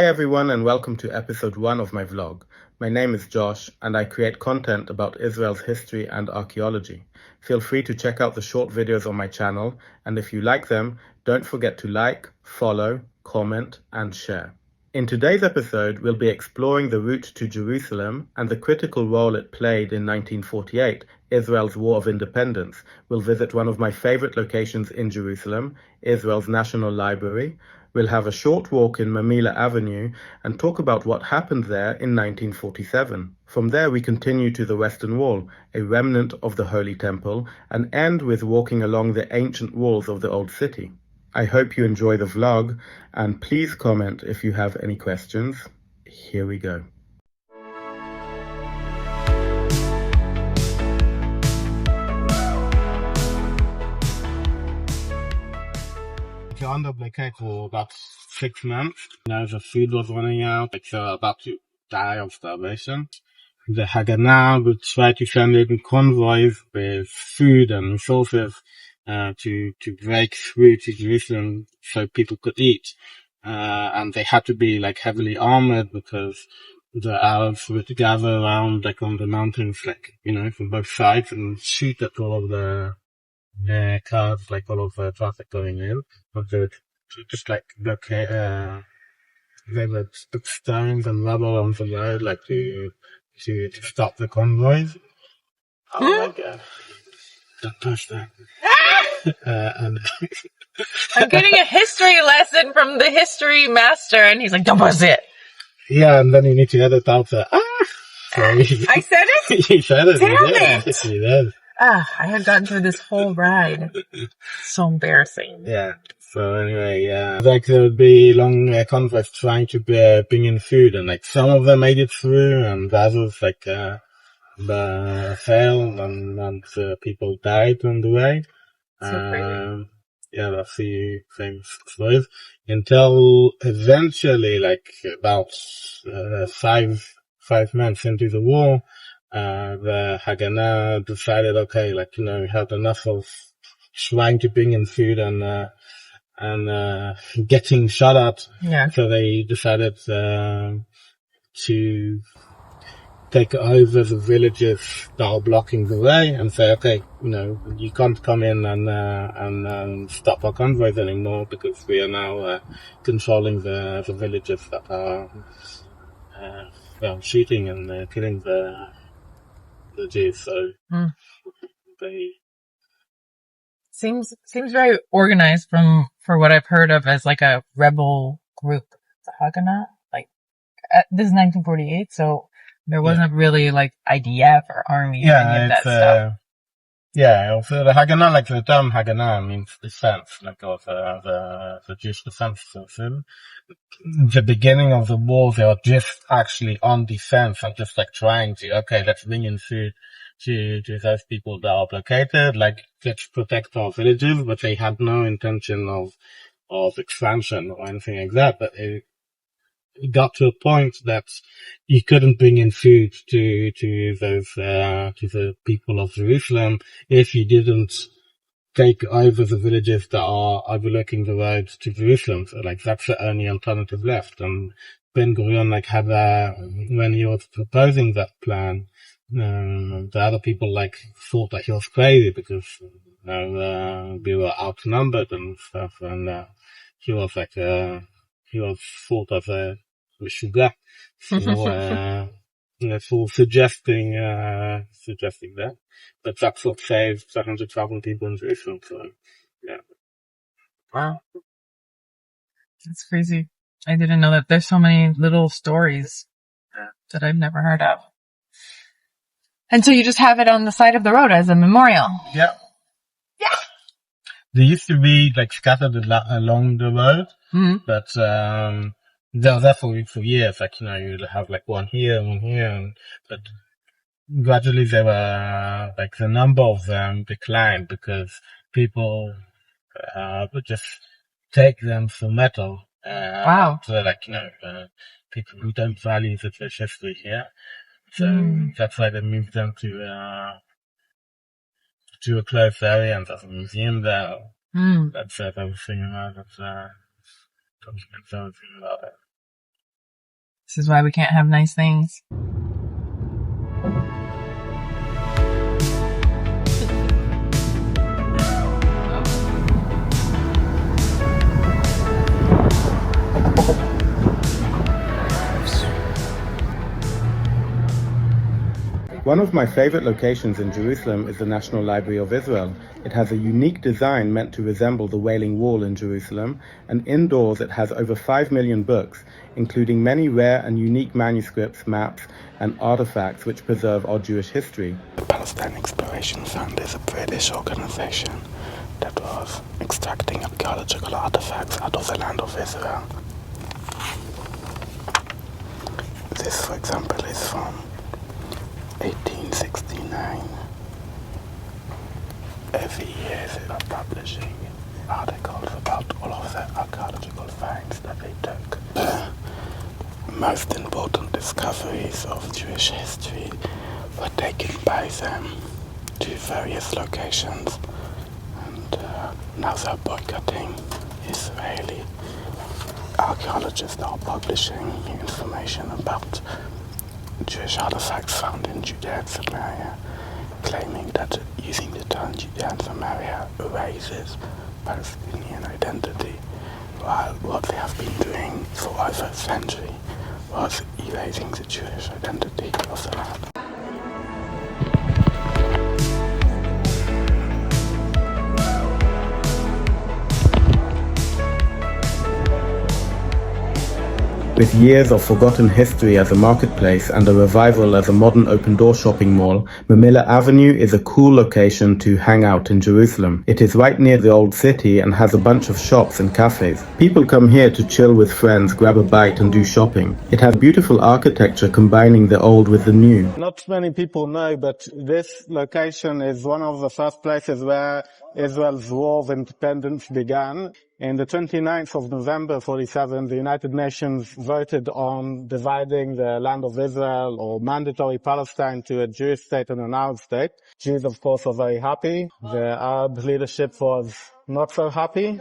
Hi everyone and welcome to episode 1 of my vlog. My name is Josh and I create content about Israel's history and archaeology. Feel free to check out the short videos on my channel, and if you like them, don't forget to like, follow, comment and share. In today's episode, we'll be exploring the route to Jerusalem and the critical role it played in 1948, Israel's War of Independence. We'll visit one of my favorite locations in Jerusalem, Israel's National Library. We'll have a short walk in Mamila Avenue and talk about what happened there in 1947. From there, we continue to the Western Wall, a remnant of the Holy Temple, and end with walking along the ancient walls of the Old City. I hope you enjoy the vlog, and please comment if you have any questions. Here we go. You're under blockade for about 6 months. Now the food was running out, you're about to die of starvation. The Haganah would try to send in convoys with food and resources to break through to Jerusalem so people could eat. And they had to be heavily armored because the Arabs would gather around on the mountains, from both sides and shoot at all of the cars, all of the traffic going in. But they would just blockade, they would put stones and rubble on the road to stop the convoys. Oh my god. Don't touch that. And I'm getting a history lesson from the history master, and he's like, don't push it. Yeah, and then you need to edit out the So I said it? you said it. Damn You did. it. Yes, you did. I had gotten through this whole ride. So embarrassing. Yeah. So anyway, yeah. There would be long convoys trying to bring in food, and some of them made it through, and others failed, and people died on the way. So crazy. Yeah, that's the famous stories. Until eventually, about 5 months into the war, the Haganah decided, okay, we had enough of trying to bring in food and getting shot at. Yeah. So they decided to take over the villages that are blocking the way and say, okay, you can't come in and stop our convoys anymore because we are now controlling the villages that are shooting and killing the Jews. So they Seems very organized for what I've heard of as a rebel group. The Haganah? This is 1948, so there wasn't really IDF or army or any of that stuff. Yeah, so the Haganah, the term Haganah means defense, of the Jewish defense system. The beginning of the war, they were just actually on defense and just trying to, okay, let's bring in food to those people that are blockaded, let's protect our villages, but they had no intention of expansion or anything like that. But it got to a point that you couldn't bring in food to those to the people of Jerusalem if you didn't take over the villages that are overlooking the road to Jerusalem. So that's the only alternative left. And Ben Gurion had when he was proposing that plan, the other people thought that he was crazy because we were outnumbered and stuff, and he was he was thought as a sugar for suggesting that. But that's what saved 100,000 people in Jerusalem. So, yeah. Wow. That's crazy. I didn't know that there's so many little stories that I've never heard of. And so you just have it on the side of the road as a memorial. Yeah. Yeah. They used to be scattered along the road, but they were there for years. You'd have one here, but gradually they were the number of them declined because people would just take them for metal. Wow. So people who don't value the church history here. So that's why they moved them to a closed area, and there's a museum there. That says everything about it. Documents everything about it. This is why we can't have nice things. One of my favorite locations in Jerusalem is the National Library of Israel. It has a unique design meant to resemble the Wailing Wall in Jerusalem, and indoors it has over 5 million books, including many rare and unique manuscripts, maps, and artifacts which preserve our Jewish history. The Palestine Exploration Fund is a British organization that was extracting archaeological artifacts out of the land of Israel. This, for example, is from 1869. Every year they are publishing articles about all of the archaeological finds that they took. The most important discoveries of Jewish history were taken by them to various locations, and now they're boycotting. Israeli archaeologists are publishing information about Jewish artifacts found in Judea and Samaria, claiming that using the term Judea and Samaria erases Palestinian identity, while what they have been doing for over a century was erasing the Jewish identity of the land. With years of forgotten history as a marketplace and a revival as a modern open-door shopping mall, Mamilla Avenue is a cool location to hang out in Jerusalem. It is right near the old city and has a bunch of shops and cafes. People come here to chill with friends, grab a bite and do shopping. It has beautiful architecture combining the old with the new. Not many people know, but this location is one of the first places where Israel's War of Independence began. In the 29th of November 47, the United Nations voted on dividing the land of Israel or mandatory Palestine to a Jewish state and an Arab state. Jews, of course, are very happy. The Arab leadership was not so happy.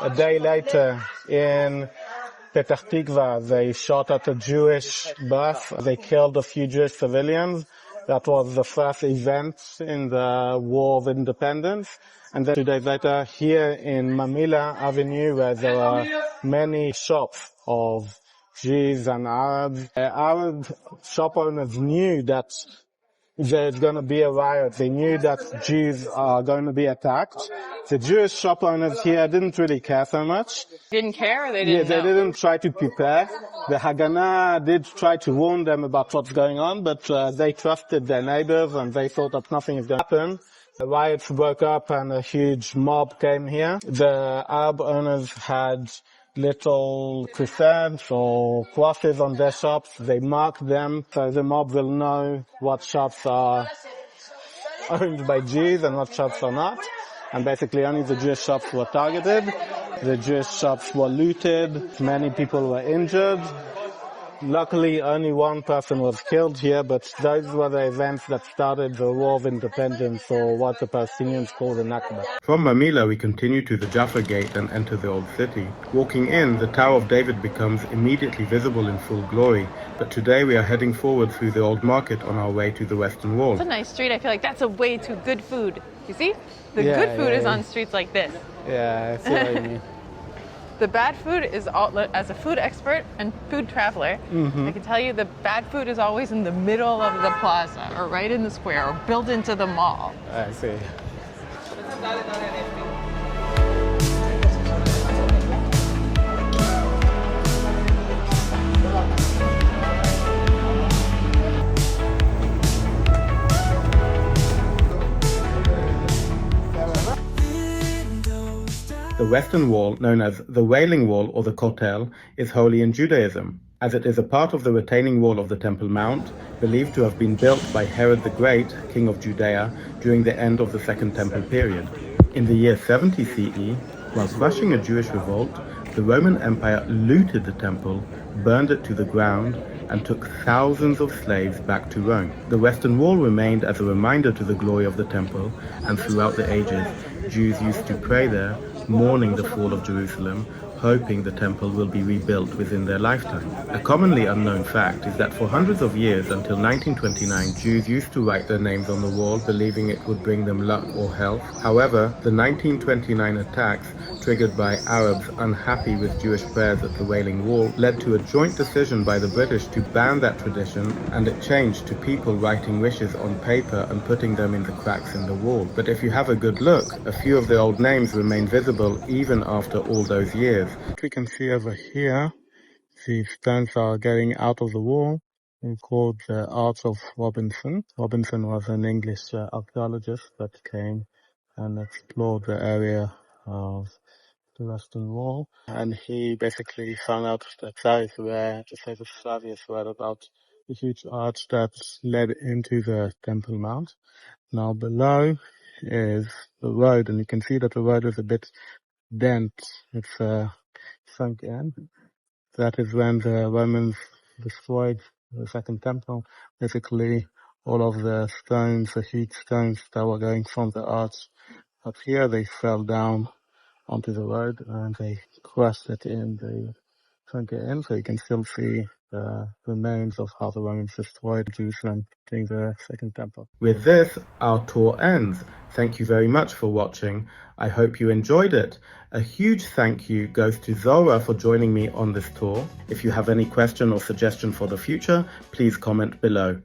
A day later, in Petah Tikva, they shot at a Jewish bus. They killed a few Jewish civilians. That was the first event in the War of Independence. And then 2 days later, here in Mamilla Avenue, where there are many shops of Jews and Arabs, Arab shop owners knew that there's going to be a riot. They knew that Jews are going to be attacked. The Jewish shop owners here didn't really care so much. Didn't care, or they didn't they didn't try to prepare. The Haganah did try to warn them about what's going on, but they trusted their neighbors and they thought that nothing is going to happen. The riots broke up and a huge mob came here. The Arab owners had little crescents or crosses on their shops. They marked them so the mob will know what shops are owned by Jews and what shops are not. And basically only the Jewish shops were targeted. The Jewish shops were looted. Many people were injured. Luckily, only one person was killed here, but those were the events that started the War of Independence, or what the Palestinians call the Nakba. From Mamilla, we continue to the Jaffa Gate and enter the Old City. Walking in, the Tower of David becomes immediately visible in full glory, but today we are heading forward through the Old Market on our way to the Western Wall. It's a nice street. I feel like that's a way to good food. You see? The good food is on streets like this. Yeah, I see what you mean. The bad food is, as a food expert and food traveler, I can tell you the bad food is always in the middle of the plaza or right in the square or built into the mall. I see. The Western Wall, known as the Wailing Wall or the Kotel, is holy in Judaism, as it is a part of the retaining wall of the Temple Mount, believed to have been built by Herod the Great, king of Judea, during the end of the Second Temple period. In the year 70 CE, while crushing a Jewish revolt, the Roman Empire looted the temple, burned it to the ground, and took thousands of slaves back to Rome. The Western Wall remained as a reminder to the glory of the temple, and throughout the ages, Jews used to pray there, mourning the fall of Jerusalem, hoping the temple will be rebuilt within their lifetime. A commonly unknown fact is that for hundreds of years until 1929, Jews used to write their names on the wall, believing it would bring them luck or health. However, the 1929 attacks, triggered by Arabs unhappy with Jewish prayers at the Wailing Wall, led to a joint decision by the British to ban that tradition, and it changed to people writing wishes on paper and putting them in the cracks in the wall. But if you have a good look, a few of the old names remain visible even after all those years. We can see over here, the stones are getting out of the wall. It's called the Arch of Robinson. Robinson was an English archaeologist that came and explored the area of the Western Wall, and he basically found out that that is where the Save of Flavius read about the huge arch that led into the Temple Mount. Now below is the road, and you can see that the road is a bit dent. It's sunk in. That is when the Romans destroyed the Second Temple. Basically, all of the stones, the huge stones that were going from the arch up here, they fell down onto the road and they crushed it in, they sunk it in, so you can still see the remains of how the Romans destroyed Jerusalem during the Second Temple. With this, our tour ends. Thank you very much for watching. I hope you enjoyed it. A huge thank you goes to Zora for joining me on this tour. If you have any question or suggestion for the future, please comment below.